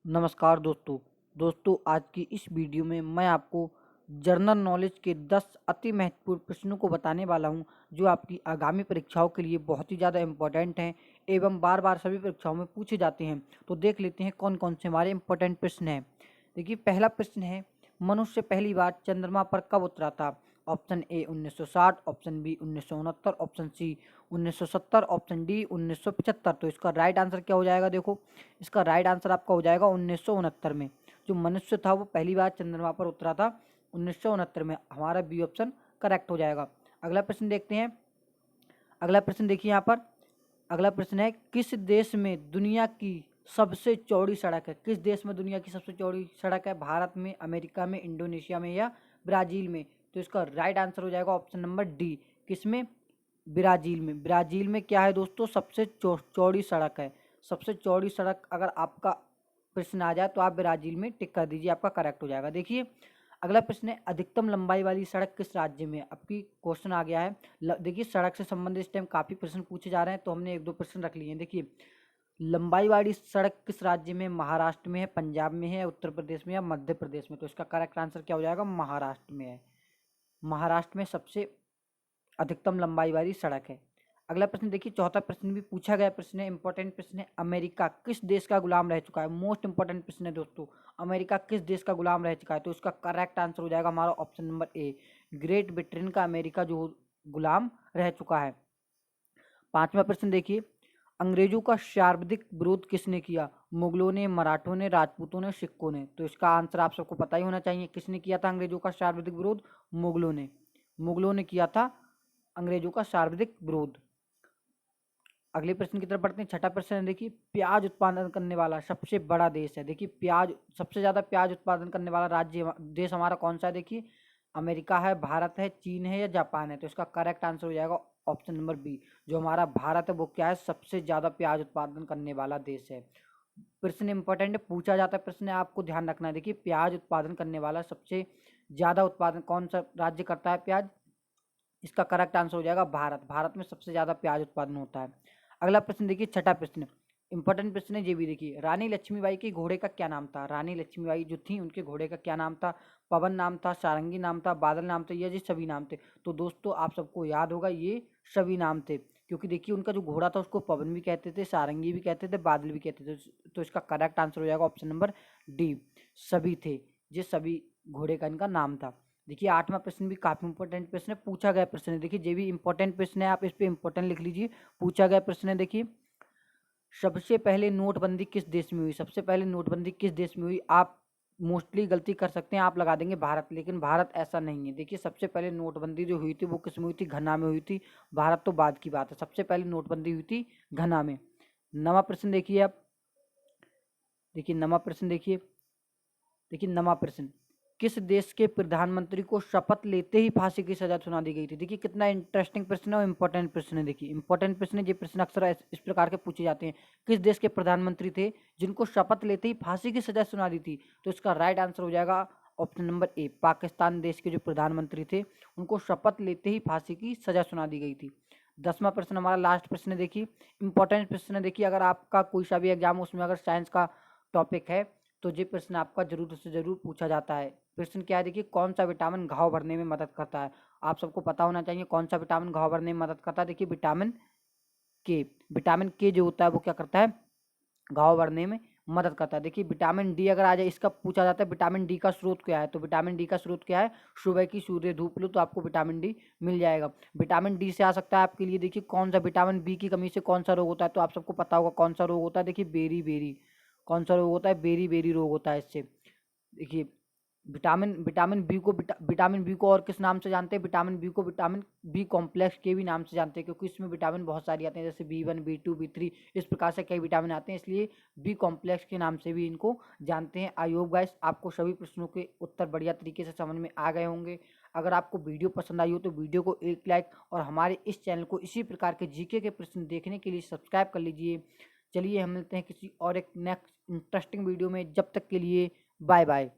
नमस्कार दोस्तों आज की इस वीडियो में मैं आपको जनरल नॉलेज के 10 अति महत्वपूर्ण प्रश्नों को बताने वाला हूं जो आपकी आगामी परीक्षाओं के लिए बहुत ही ज़्यादा इम्पोर्टेंट हैं एवं बार बार सभी परीक्षाओं में पूछे जाते हैं। तो देख लेते हैं कौन कौन से हमारे इम्पोर्टेंट प्रश्न हैं। देखिए, पहला प्रश्न है, मनुष्य पहली बार चंद्रमा पर कब उतरा था? Option A 1960, option B 1969, option C 1970, option D 1975। तो इसका राइट आंसर क्या हो जाएगा? देखो, इसका राइट आंसर आपका हो जाएगा 1969 में। जो मनुष्य था वो पहली बार चंद्रमा पर उतरा था 1969 में। हमारा बी ऑप्शन करेक्ट हो जाएगा। अगला प्रश्न देखते हैं। अगला प्रश्न देखिए यहाँ पर। अगला प्रश्न है, किस देश में दुनिया की सबसे चौड़ी सड़क है? किस देश में दुनिया की सबसे चौड़ी सड़क है? भारत में, अमेरिका में, इंडोनेशिया में या ब्राज़ील में? तो इसका राइट आंसर हो जाएगा ऑप्शन नंबर डी। किसमें? ब्राज़ील में। ब्राज़ील में क्या है दोस्तों? सबसे चौड़ी सड़क है। सबसे चौड़ी सड़क अगर आपका प्रश्न आ जाए तो आप ब्राज़ील में टिक कर दीजिए, आपका करेक्ट हो जाएगा। देखिए, अगला प्रश्न है, अधिकतम लंबाई वाली सड़क किस राज्य में? आपकी क्वेश्चन आ गया है। देखिए, सड़क से संबंधित इस टाइम काफ़ी प्रश्न पूछे जा रहे हैं, तो हमने एक दो प्रश्न रख लिए हैं। देखिए, लंबाई वाली सड़क किस राज्य में? महाराष्ट्र में है, पंजाब में है, उत्तर प्रदेश में या मध्य प्रदेश में? तो इसका करेक्ट आंसर क्या हो जाएगा? महाराष्ट्र में है। महाराष्ट्र में सबसे अधिकतम लंबाई वाली सड़क है। अगला प्रश्न देखिए, चौथा प्रश्न भी पूछा गया प्रश्न है, इंपॉर्टेंट प्रश्न है, अमेरिका किस देश का गुलाम रह चुका है? मोस्ट इंपॉर्टेंट प्रश्न है दोस्तों, अमेरिका किस देश का गुलाम रह चुका है? तो इसका करेक्ट आंसर हो जाएगा हमारा option number A, great Britain का अमेरिका जो गुलाम रह चुका है। पांचवा प्रश्न देखिए, अंग्रेजों का सर्वाधिक विरोध किसने किया? मुगलों ने, मराठों ने, राजपूतों ने, सिखों ने? तो इसका आंसर आप सबको पता ही होना चाहिए। किसने किया था अंग्रेजों का सर्वाधिक विरोध? मुगलों ने। मुगलों ने किया था अंग्रेजों का सर्वाधिक विरोध। अगले प्रश्न की तरफ बढ़ते हैं। छठा प्रश्न है, देखिए, प्याज उत्पादन करने वाला सबसे बड़ा देश है। देखिए, प्याज सबसे ज्यादा प्याज उत्पादन करने वाला देश हमारा कौन सा है? देखिए, अमेरिका है, भारत है, चीन है या जापान है? तो इसका करेक्ट आंसर हो जाएगा ऑप्शन नंबर बी। जो हमारा भारत है वो क्या है? सबसे ज्यादा प्याज उत्पादन करने वाला देश है। प्रश्न इंपॉर्टेंट है, पूछा जाता है प्रश्न है, आपको ध्यान रखना है। देखिए, प्याज उत्पादन करने वाला सबसे ज्यादा उत्पादन कौन सा राज्य करता है प्याज? इसका करेक्ट आंसर हो जाएगा भारत। भारत में सबसे ज्यादा प्याज उत्पादन होता है। अगला प्रश्न देखिए, छठा प्रश्न इंपॉर्टेंट प्रश्न है, ये भी देखिए, रानी लक्ष्मीबाई के घोड़े का क्या नाम था? रानी लक्ष्मीबाई जो थी उनके घोड़े का क्या नाम था? पवन नाम था, सारंगी नाम था, बादल नाम था, ये सभी नाम थे? तो दोस्तों आप सबको याद होगा ये सभी नाम थे, क्योंकि देखिए उनका जो घोड़ा था उसको पवन भी कहते थे, सारंगी भी कहते थे, बादल भी कहते थे। तो इसका करेक्ट आंसर हो जाएगा ऑप्शन नंबर डी, सभी थे। ये सभी घोड़े का इनका नाम था। देखिए, आठवां प्रश्न भी काफी इंपॉर्टेंट प्रश्न है, पूछा गया प्रश्न है। देखिए, ये भी इंपॉर्टेंट प्रश्न है, आप इस पे इंपॉर्टेंट लिख लीजिए। पूछा गया प्रश्न है, देखिए, सबसे पहले नोटबंदी किस देश में हुई? सबसे पहले नोटबंदी किस देश में हुई? आप मोस्टली गलती कर सकते हैं, आप लगा देंगे भारत, लेकिन भारत ऐसा नहीं है। देखिए, सबसे पहले नोटबंदी जो हुई थी वो किस में हुई थी? घना में हुई थी। भारत तो बाद की बात है, सबसे पहले नोटबंदी हुई थी घना में। नवा प्रश्न देखिए आप। देखिए, नवा प्रश्न देखिए। देखिए, नवा प्रश्न, किस देश के प्रधानमंत्री को शपथ लेते ही फांसी की सजा सुना दी गई थी? देखिए, कितना इंटरेस्टिंग प्रश्न है और इंपॉर्टेंट प्रश्न है। देखिए, इंपॉर्टेंट प्रश्न है, ये प्रश्न अक्सर इस प्रकार के पूछे जाते हैं। किस देश के प्रधानमंत्री थे जिनको शपथ लेते ही फांसी की सजा सुना दी थी? तो इसका राइट आंसर हो जाएगा ऑप्शन नंबर ए, पाकिस्तान देश के जो प्रधानमंत्री थे उनको शपथ लेते ही फांसी की सजा सुना दी गई थी। 10वां प्रश्न हमारा लास्ट प्रश्न है। देखिए, इंपॉर्टेंट प्रश्न है। देखिए, अगर आपका कोई सा भी एग्जाम हो उसमें अगर साइंस का टॉपिक है तो ये प्रश्न आपका जरूर से जरूर पूछा जाता है। प्रश्न क्या है? देखिए, कौन सा विटामिन घाव भरने में मदद करता है? आप सबको पता होना चाहिए कौन सा विटामिन घाव भरने में मदद करता है। देखिए, विटामिन के। विटामिन के जो होता है वो क्या करता है? घाव भरने में मदद करता है। देखिए, विटामिन डी अगर आ जाए, इसका पूछा जाता है विटामिन डी का स्रोत क्या है? तो विटामिन डी का स्रोत क्या है? सुबह की सूर्य धूप लो तो आपको विटामिन डी मिल जाएगा। विटामिन डी से आ सकता है आपके लिए, देखिए, कौन सा विटामिन बी की कमी से कौन सा रोग होता है? तो आप सबको पता होगा कौन सा रोग होता है। देखिए, बेरी बेरी। कौन सा रोग होता है? बेरी बेरी रोग होता है इससे। देखिए, विटामिन विटामिन बी को और किस नाम से जानते हैं? विटामिन बी को विटामिन बी कॉम्प्लेक्स के भी नाम से जानते हैं, क्योंकि इसमें विटामिन बहुत सारी आते हैं, जैसे B1, B2, B3, इस प्रकार से कई विटामिन आते हैं, इसलिए बी कॉम्प्लेक्स के नाम से भी इनको जानते हैं। आई होप गाइस आपको सभी प्रश्नों के उत्तर बढ़िया तरीके से समझ में आ गए होंगे। अगर आपको वीडियो पसंद आई हो तो वीडियो को एक लाइक और हमारे इस चैनल को इसी प्रकार के जीके के प्रश्न देखने के लिए सब्सक्राइब कर लीजिए। चलिए, हम मिलते हैं किसी और एक नेक्स्ट इंटरेस्टिंग वीडियो में। जब तक के लिए बाय बाय।